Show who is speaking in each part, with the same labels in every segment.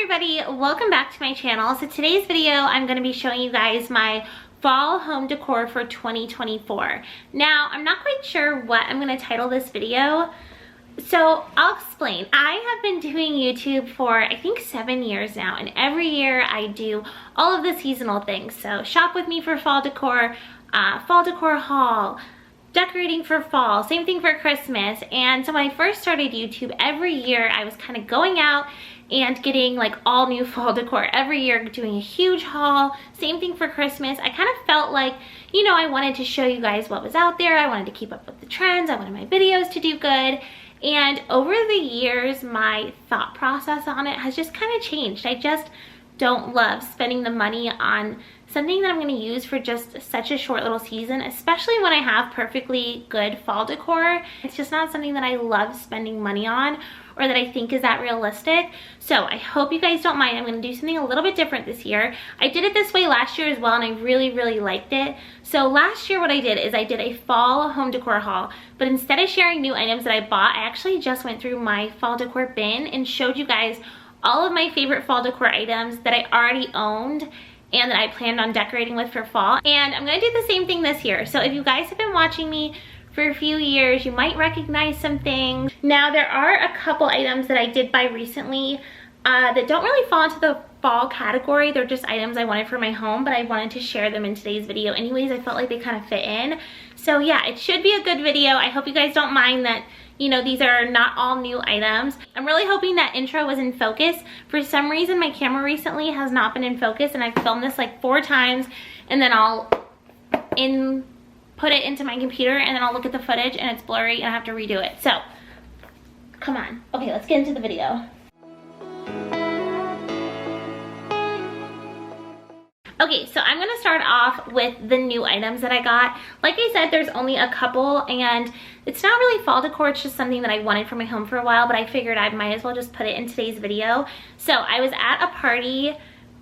Speaker 1: everybody, welcome back to my channel. So today's video I'm going to be showing you guys my fall home decor for 2024. Now I'm not quite sure what I'm going to title this video, so I'll explain. I have been doing YouTube for I think 7 years now, and every year I do all of the seasonal things. So shop with me for fall decor haul, decorating for fall, same thing for Christmas. And so when I first started YouTube, every year I was kind of going out and getting like all new fall decor every year, doing a huge haul. Same thing for Christmas. I kind of felt like, you know, I wanted to show you guys what was out there. I wanted to keep up with the trends. I wanted my videos to do good. And over the years, my thought process on it has just kind of changed. I just don't love spending the money on something that I'm going to use for just such a short little season, especially when I have perfectly good fall decor. It's just not something that I love spending money on, or that I think is that realistic. So I hope you guys don't mind. I'm going to do something a little bit different this year. I did it this way last year as well, and I really liked it. So last year what I did is I did a fall home decor haul, but instead of sharing new items that I bought, I actually just went through my fall decor bin and showed you guys all of my favorite fall decor items that I already owned and that I planned on decorating with for fall. And I'm gonna do the same thing this year. So if you guys have been watching me for a few years, you might recognize some things. Now there are a couple items that I did buy recently that don't really fall into the fall category. They're just items I wanted for my home, but I wanted to share them in today's video anyways. I felt like they kind of fit in. So yeah, it should be a good video. I hope you guys don't mind that, you know, these are not all new items. I'm really hoping that intro was in focus. For some reason, my camera recently has not been in focus, and I've filmed this like 4 times, and then I'll put it into my computer, and then I'll look at the footage and it's blurry and I have to redo it. So, come on. Okay, let's get into the video. Okay, so I'm gonna start off with the new items that I got. Like I said, there's only a couple, and it's not really fall decor, it's just something that I wanted for my home for a while, but I figured I might as well just put it in today's video. So I was at a party.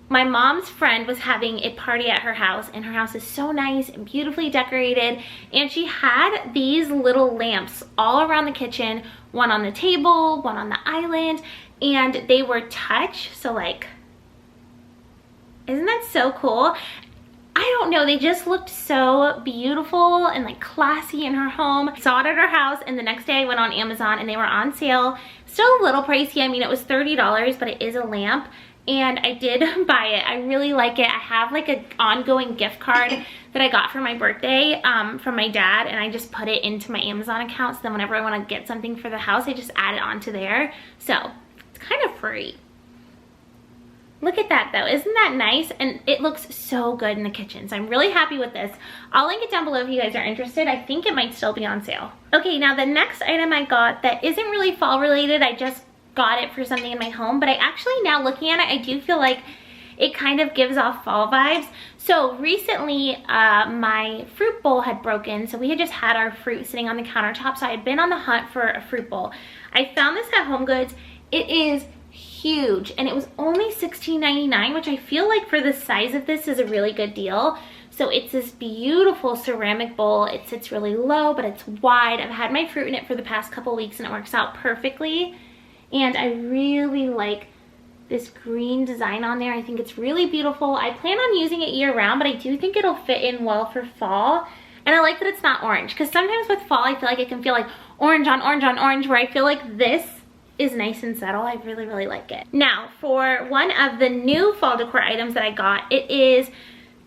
Speaker 1: My mom's friend was having a party at her house, and her house is so nice and beautifully decorated, and she had these little lamps all around the kitchen, one on the table, one on the island, and they were touch, so like, isn't that so cool? I don't know, they just looked so beautiful and like classy in her home. I saw it at her house, and the next day I went on Amazon and they were on sale. Still a little pricey. I mean, it was $30, but it is a lamp, and I did buy it. I really like it. I have like an ongoing gift card that I got for my birthday from my dad, and I just put it into my Amazon account, so then whenever I want to get something for the house, I just add it onto there. So it's kind of free. Look at that though, isn't that nice? And it looks so good in the kitchen, so I'm really happy with this. I'll link it down below if you guys are interested. I think it might still be on sale. Okay, now the next item I got that isn't really fall related, I just got it for something in my home, but I actually, now looking at it, I do feel like it kind of gives off fall vibes. So recently, my fruit bowl had broken, so we had just had our fruit sitting on the countertop, so I had been on the hunt for a fruit bowl. I found this at HomeGoods. It is huge, and it was only $16.99, which I feel like for the size of this is a really good deal. So it's this beautiful ceramic bowl. It sits really low, but it's wide. I've had my fruit in it for the past couple weeks, and it works out perfectly. And I really like this green design on there. I think it's really beautiful. I plan on using it year round, but I do think it'll fit in well for fall. And I like that it's not orange, because sometimes with fall I feel like it can feel like orange on orange on orange, where I feel like this is nice and subtle. I really like it. Now for one of the new fall decor items that I got, it is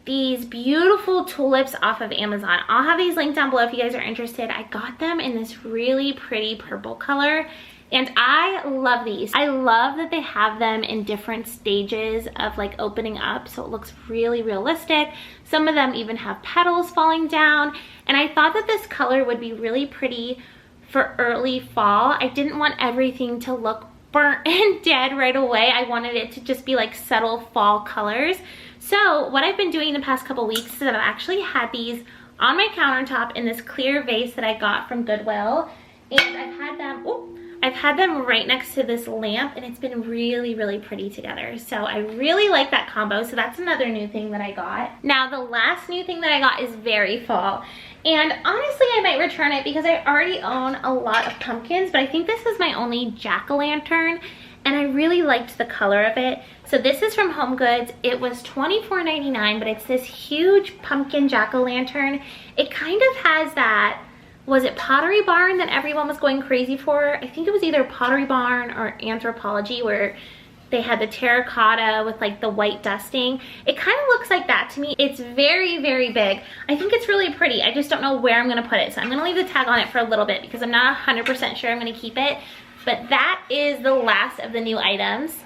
Speaker 1: these beautiful tulips off of Amazon. I'll have these linked down below if you guys are interested. I got them in this really pretty purple color, and I love these. I love that they have them in different stages of like opening up, so it looks really realistic. Some of them even have petals falling down, and I thought that this color would be really pretty for early fall. I didn't want everything to look burnt and dead right away. I wanted it to just be like subtle fall colors. So what I've been doing the past couple weeks is I've actually had these on my countertop in this clear vase that I got from Goodwill, and I've had them right next to this lamp, and it's been really pretty together. So I really like that combo. So that's another new thing that I got. Now the last new thing that I got is very fall, and honestly I might return it because I already own a lot of pumpkins, but I think this is my only jack-o'-lantern, and I really liked the color of it. So this is from HomeGoods. It was $24.99, but it's this huge pumpkin jack-o'-lantern. It kind of has that, was it Pottery Barn that everyone was going crazy for? I think it was either Pottery Barn or Anthropologie, where they had the terracotta with like the white dusting. It kind of looks like that to me. It's very, very big. I think it's really pretty. I just don't know where I'm gonna put it. So I'm gonna leave the tag on it for a little bit because I'm not 100% sure I'm gonna keep it. But that is the last of the new items.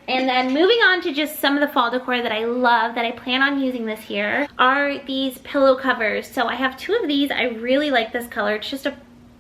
Speaker 1: And then moving on to just some of the fall decor that I love, that I plan on using this year, are these pillow covers. So I have two of these. I really like this color. It's just a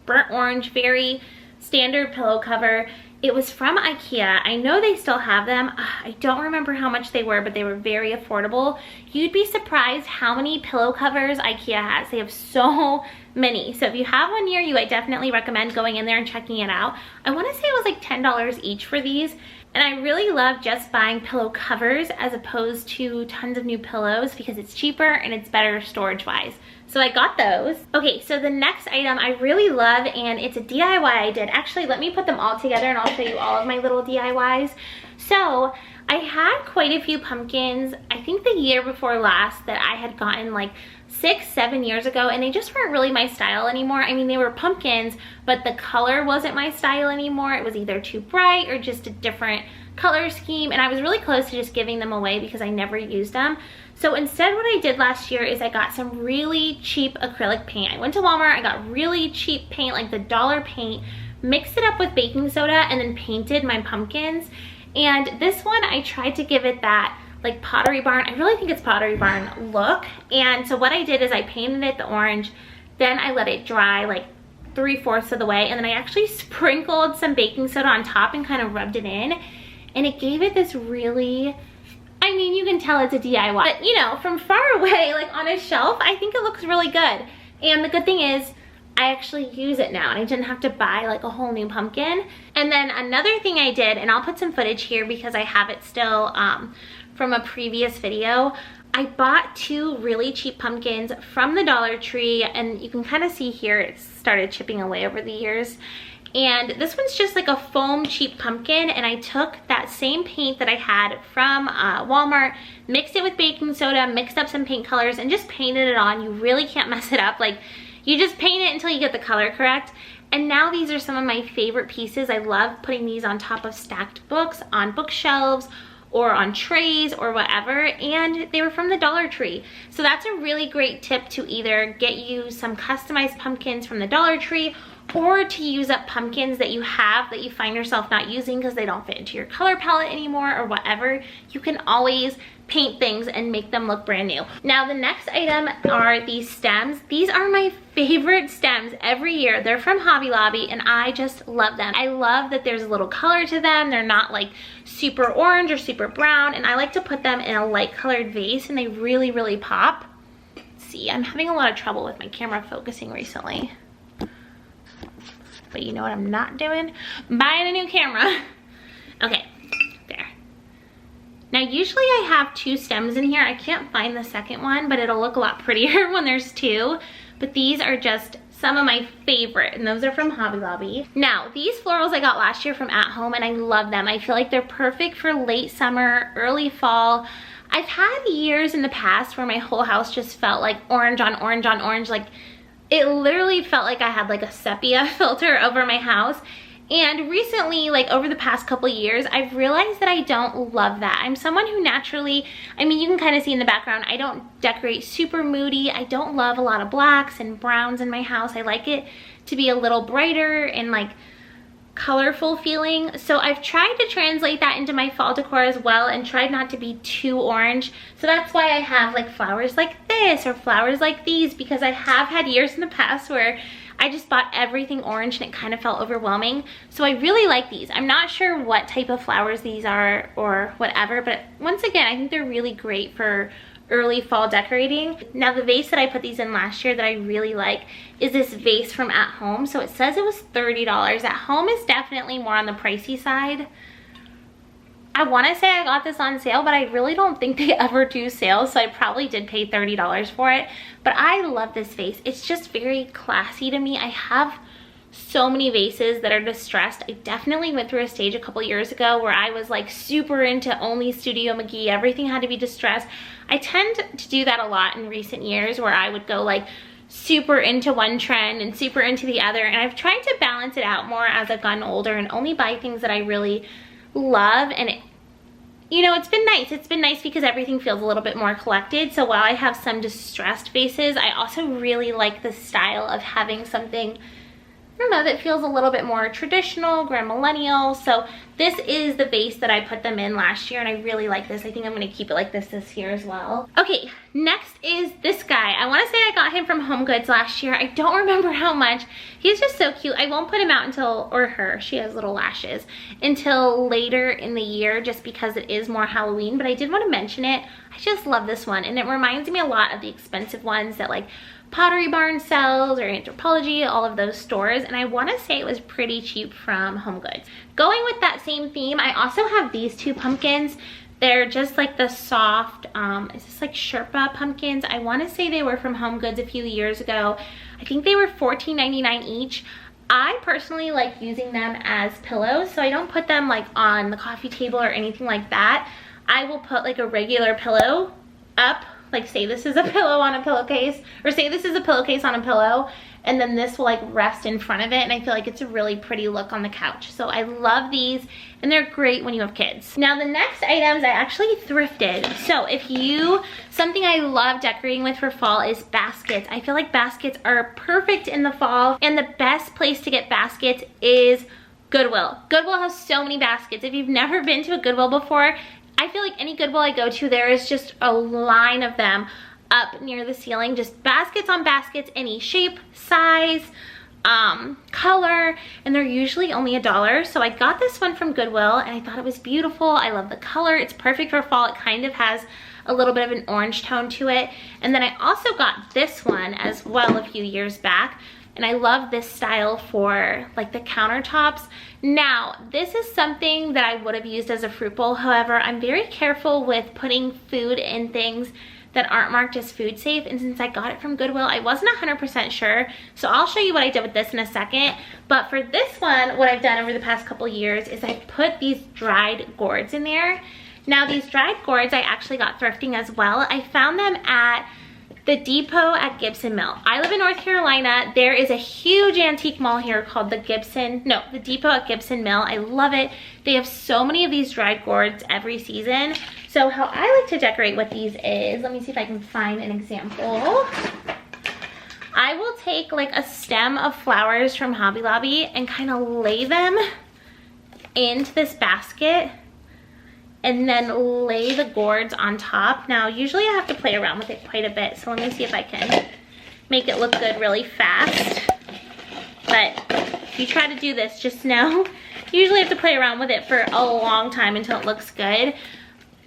Speaker 1: burnt orange, very standard pillow cover. It was from IKEA. I know they still have them. I don't remember how much they were, but they were very affordable. You'd be surprised how many pillow covers IKEA has. They have so many. So if you have one near you, I definitely recommend going in there and checking it out. I want to say it was like $10 each for these. And I really love just buying pillow covers as opposed to tons of new pillows because it's cheaper and it's better storage-wise. So I got those. Okay, so the next item I really love, and it's a DIY I did. Actually, let me put them all together and I'll show you all of my little DIYs. So I had quite a few pumpkins, I think the year before last, that I had gotten like 6-7 years ago, and they just weren't really my style anymore. I mean, they were pumpkins, but the color wasn't my style anymore. It was either too bright or just a different color scheme, and I was really close to just giving them away because I never used them. So instead, what I did last year is I got some really cheap acrylic paint. I went to Walmart, I got really cheap paint, like the dollar paint, mixed it up with baking soda, and then painted my pumpkins. And this one, I tried to give it that like Pottery Barn, I really think it's Pottery Barn look. And so what I did is I painted it the orange, then I let it dry like 3/4 of the way, and then I actually sprinkled some baking soda on top and kind of rubbed it in, and it gave it this really, I mean, you can tell it's a DIY, but you know, from far away, like on a shelf, I think it looks really good. And the good thing is, I actually use it now and I didn't have to buy like a whole new pumpkin. And then another thing I did, and I'll put some footage here because I have it still from a previous video, I bought two really cheap pumpkins from the Dollar Tree, and you can kind of see here it's started chipping away over the years. And this one's just like a foam cheap pumpkin, and I took that same paint that I had from Walmart, mixed it with baking soda, mixed up some paint colors, and just painted it on. You really can't mess it up. Like, you just paint it until you get the color correct. And now these are some of my favorite pieces. I love putting these on top of stacked books, on bookshelves, or on trays or whatever, and they were from the Dollar Tree. So that's a really great tip, to either get you some customized pumpkins from the Dollar Tree, or to use up pumpkins that you have that you find yourself not using because they don't fit into your color palette anymore or whatever. You can always paint things and make them look brand new. Now the next item are these stems. These are my favorite stems every year. They're from Hobby Lobby and I just love them. I love that there's a little color to them. They're not like super orange or super brown, and I like to put them in a light colored vase and they really, really pop. Let's see, I'm having a lot of trouble with my camera focusing recently. But you know what I'm not doing? Buying a new camera. Okay, there. Now usually I have two stems in here. I can't find the second one, but it'll look a lot prettier when there's two. But these are just some of my favorite, and those are from Hobby Lobby. Now, these florals I got last year from At Home, and I love them. I feel like they're perfect for late summer, early fall. I've had years in the past where my whole house just felt like orange on orange on orange. Like, it literally felt like I had like a sepia filter over my house. And recently, like over the past couple years, I've realized that I don't love that. I'm someone who naturally, I mean, you can kind of see in the background, I don't decorate super moody. I don't love a lot of blacks and browns in my house. I like it to be a little brighter and like colorful feeling. So I've tried to translate that into my fall decor as well and tried not to be too orange. So that's why I have like flowers like this or flowers like these, because I have had years in the past where I just bought everything orange and it kind of felt overwhelming. So I really like these. I'm not sure what type of flowers these are or whatever, but once again, I think they're really great for early fall decorating. Now the vase that I put these in last year that I really like is this vase from At Home. So it says it was $30. At Home is definitely more on the pricey side. I want to say I got this on sale, but I really don't think they ever do sales, so I probably did pay $30 for it. But I love this vase. It's just very classy to me. I have so many vases that are distressed. I definitely went through a stage a couple years ago where I was like super into only Studio McGee. Everything had to be distressed. I tend to do that a lot in recent years where I would go like super into one trend and super into the other, and I've tried to balance it out more as I've gotten older and only buy things that I really love. And you know, it's been nice. It's been nice because everything feels a little bit more collected. So while I have some distressed vases, I also really like the style of having something, I don't know, that feels a little bit more traditional, grand millennial. So this is the vase that I put them in last year, and I really like this. I think I'm gonna keep it like this year as well. Okay, next is this guy. I wanna say I got him from HomeGoods last year. I don't remember how much. He's just so cute. I won't put him out until, or her, she has little lashes, until later in the year just because it is more Halloween, but I did wanna mention it. I just love this one, and it reminds me a lot of the expensive ones that like Pottery Barn sells or Anthropologie, all of those stores, and I want to say it was pretty cheap from HomeGoods. Going with that same theme, I also have these two pumpkins. They're just like the soft, is this like Sherpa pumpkins? I want to say they were from HomeGoods a few years ago. I think they were $14.99 each. I personally like using them as pillows, so I don't put them like on the coffee table or anything like that. I will put like a regular pillow up, like say this is a pillow on a pillowcase, or say this is a pillowcase on a pillow, and then this will like rest in front of it, and I feel like it's a really pretty look on the couch. So I love these, and they're great when you have kids. Now the next items I actually thrifted. So if you, something I love decorating with for fall is baskets. I feel like baskets are perfect in the fall, and the best place to get baskets is Goodwill. Goodwill has so many baskets. If you've never been to a Goodwill before, I feel like any Goodwill I go to, there is just a line of them up near the ceiling, just baskets on baskets, any shape, size, color, and they're usually only $1. So I got this one from Goodwill, and I thought it was beautiful. I love the color. It's perfect for fall. It kind of has a little bit of an orange tone to it. And then I also got this one as well a few years back, and I love this style for like the countertops. Now, this is something that I would have used as a fruit bowl. However, I'm very careful with putting food in things that aren't marked as food safe, and since I got it from Goodwill, I wasn't 100% sure. So I'll show you what I did with this in a second. But for this one, what I've done over the past couple years is I put these dried gourds in there. Now, these dried gourds I actually got thrifting as well. I found them at the Depot at Gibson Mill. I live in North Carolina. There is a huge antique mall here called the Depot at Gibson Mill. I love it. They have so many of these dried gourds every season. So how I like to decorate with these is, let me see if I can find an example. I will take like a stem of flowers from Hobby Lobby and kind of lay them into this basket, and then lay the gourds on top. Now, usually I have to play around with it quite a bit, so let me see if I can make it look good really fast. But if you try to do this, just know, you usually have to play around with it for a long time until it looks good.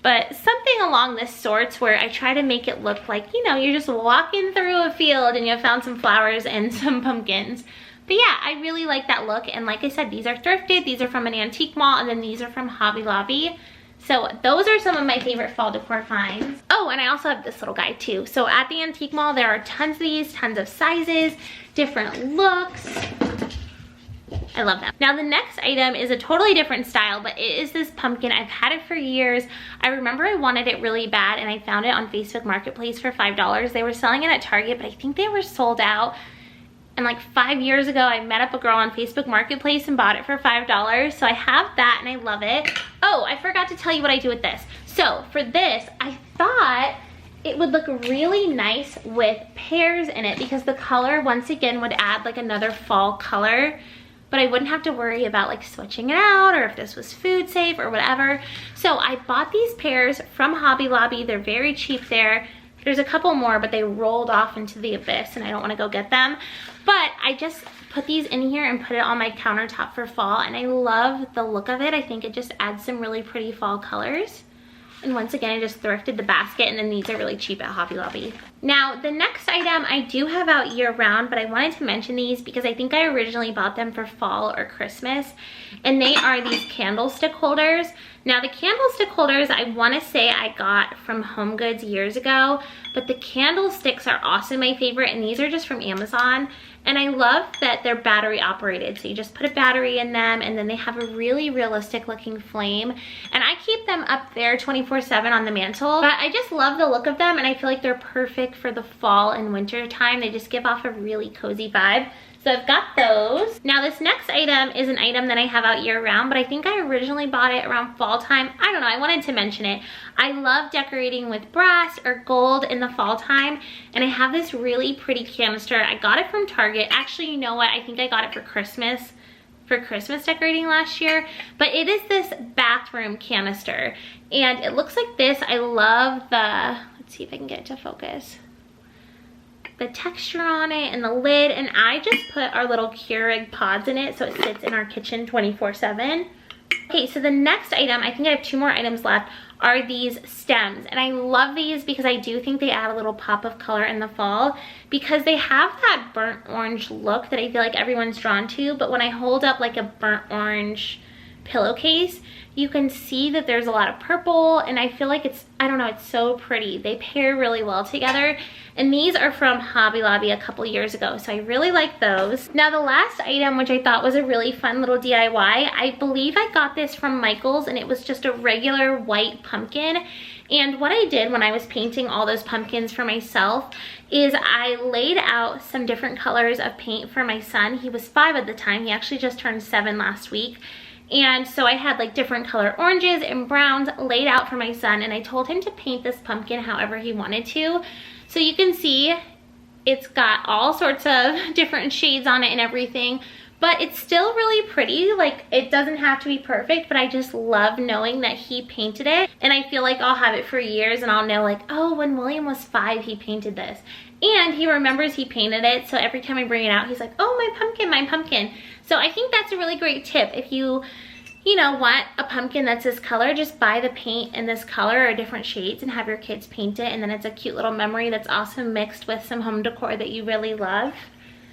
Speaker 1: But something along this sorts where I try to make it look like, you know, you're just walking through a field and you found some flowers and some pumpkins. But yeah, I really like that look. And like I said, these are thrifted, these are from an antique mall, and then these are from Hobby Lobby. So those are some of my favorite fall decor finds. Oh, and I also have this little guy too. So at the antique mall, there are tons of these, tons of sizes, different looks. I love them. Now the next item is a totally different style, but it is this pumpkin. I've had it for years. I remember I wanted it really bad, and I found it on Facebook Marketplace for $5. They were selling it at Target, but I think they were sold out. And like 5 years ago, I met up a girl on Facebook Marketplace and bought it for $5. So I have that and I love it. Oh, I forgot to tell you what I do with this. So for this, I thought it would look really nice with pears in it because the color, once again, would add like another fall color. But I wouldn't have to worry about like switching it out or if this was food safe or whatever. So I bought these pears from Hobby Lobby. They're very cheap there. There's a couple more, but they rolled off into the abyss and I don't want to go get them. But I just put these in here and put it on my countertop for fall, and I love the look of it. I think it just adds some really pretty fall colors. And once again, I just thrifted the basket, and then these are really cheap at Hobby Lobby. Now, the next item I do have out year round, but I wanted to mention these because I think I originally bought them for fall or Christmas, and they are these candlestick holders. Now, the candlestick holders, I want to say I got from HomeGoods years ago, but the candlesticks are also my favorite, and these are just from Amazon. And I love that they're battery operated. So you just put a battery in them and then they have a really realistic looking flame. And I keep them up there 24/7 on the mantle. But I just love the look of them and I feel like they're perfect for the fall and winter time. They just give off a really cozy vibe. So I've got those. Now this next item is an item that I have out year round, but I think I originally bought it around fall time. I don't know, I wanted to mention it. I love decorating with brass or gold in the fall time, and I have this really pretty canister. I got it from Target. Actually, you know what? I think I got it for Christmas decorating last year, but it is this bathroom canister, and it looks like this. I love the, let's see if I can get it to focus, the texture on it and the lid, and I just put our little Keurig pods in it so it sits in our kitchen 24/7. Okay, so the next item, I think I have 2 more items left, are these stems. And I love these because I do think they add a little pop of color in the fall because they have that burnt orange look that I feel like everyone's drawn to. But when I hold up like a burnt orange pillowcase, you can see that there's a lot of purple, and I feel like it's, I don't know, it's so pretty. They pair really well together. And these are from Hobby Lobby a couple years ago, so I really like those. Now the last item, which I thought was a really fun little DIY, I believe I got this from Michael's, and it was just a regular white pumpkin. And what I did when I was painting all those pumpkins for myself is I laid out some different colors of paint for my son. He was 5 at the time. He actually just turned 7 last week. And so I had like different color oranges and browns laid out for my son, and I told him to paint this pumpkin however he wanted to. So you can see it's got all sorts of different shades on it and everything, but it's still really pretty. Like, it doesn't have to be perfect, but I just love knowing that he painted it, and I feel like I'll have it for years and I'll know like, oh, when William was 5 he painted this, and he remembers he painted it, so every time I bring it out he's like, oh, my pumpkin, my pumpkin. So I think that's a really great tip. If you know, want a pumpkin that's this color, just buy the paint in this color or different shades and have your kids paint it, and then it's a cute little memory that's also mixed with some home decor that you really love.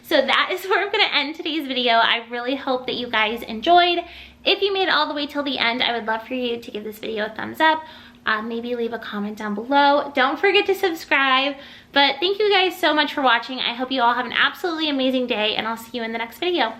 Speaker 1: So that is where I'm gonna end today's video. I really hope that you guys enjoyed. If you made it all the way till the end, I would love for you to give this video a thumbs up. Maybe leave a comment down below. Don't forget to subscribe. But thank you guys so much for watching. I hope you all have an absolutely amazing day, and I'll see you in the next video.